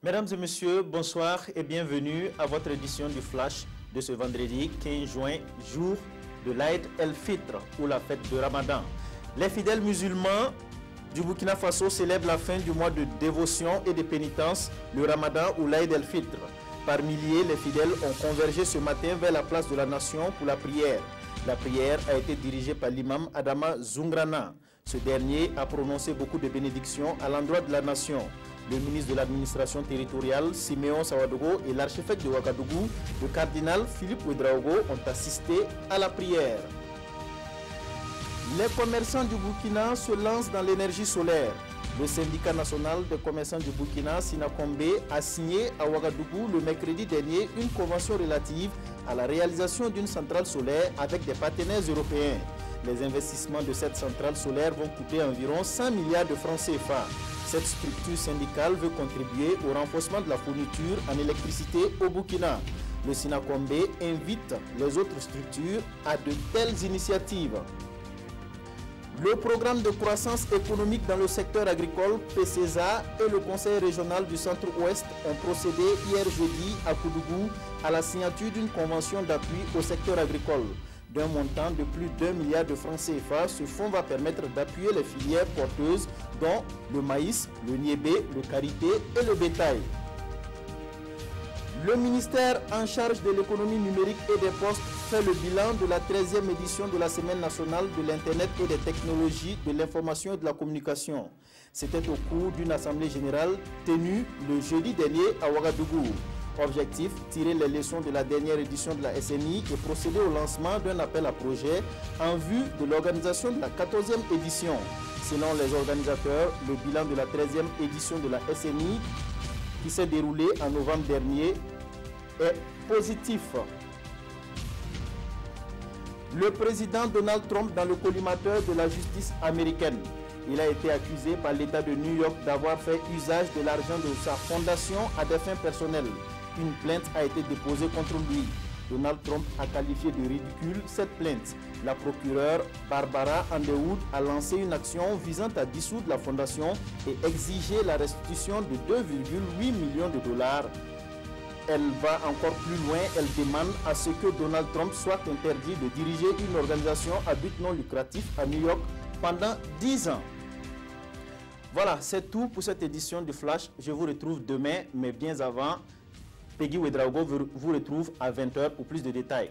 Mesdames et messieurs, bonsoir et bienvenue à votre édition du Flash de ce vendredi 15 juin, jour de l'Aïd el-Fitr ou la fête de Ramadan. Les fidèles musulmans du Burkina Faso célèbrent la fin du mois de dévotion et de pénitence, le Ramadan ou l'Aïd el-Fitr. Par milliers, les fidèles ont convergé ce matin vers la place de la Nation pour la prière. La prière a été dirigée par l'imam Adama Zoungrana. Ce dernier a prononcé beaucoup de bénédictions à l'endroit de la Nation. Le ministre de l'administration territoriale, Siméon Sawadogo, et l'archevêque de Ouagadougou, le cardinal Philippe Ouedraogo, ont assisté à la prière. Les commerçants du Burkina se lancent dans l'énergie solaire. Le syndicat national des commerçants du Burkina, Sinakombe, a signé à Ouagadougou le mercredi dernier une convention relative à la réalisation d'une centrale solaire avec des partenaires européens. Les investissements de cette centrale solaire vont coûter environ 100 milliards de francs CFA. Cette structure syndicale veut contribuer au renforcement de la fourniture en électricité au Burkina. Le Sinakombe invite les autres structures à de telles initiatives. Le programme de croissance économique dans le secteur agricole, PCESA, et le Conseil régional du Centre-Ouest ont procédé hier jeudi à Koudougou à la signature d'une convention d'appui au secteur agricole. D'un montant de plus d'1 milliard de francs CFA, ce fonds va permettre d'appuyer les filières porteuses dont le maïs, le niébé, le karité et le bétail. Le ministère en charge de l'économie numérique et des postes fait le bilan de la 13e édition de la Semaine nationale de l'Internet et des technologies de l'information et de la communication. C'était au cours d'une assemblée générale tenue le jeudi dernier à Ouagadougou. Objectif, tirer les leçons de la dernière édition de la SNI et procéder au lancement d'un appel à projet en vue de l'organisation de la 14e édition. Selon les organisateurs, le bilan de la 13e édition de la SNI qui s'est déroulée en novembre dernier est positif. Le président Donald Trump dans le collimateur de la justice américaine. Il a été accusé par l'État de New York d'avoir fait usage de l'argent de sa fondation à des fins personnelles. Une plainte a été déposée contre lui. Donald Trump a qualifié de ridicule cette plainte. La procureure Barbara Underwood a lancé une action visant à dissoudre la fondation et exiger la restitution de 2,8 millions de dollars. Elle va encore plus loin, elle demande à ce que Donald Trump soit interdit de diriger une organisation à but non lucratif à New York pendant 10 ans. Voilà, c'est tout pour cette édition du Flash. Je vous retrouve demain, mais bien avant, Peggy Ouedraogo vous retrouve à 20 h pour plus de détails.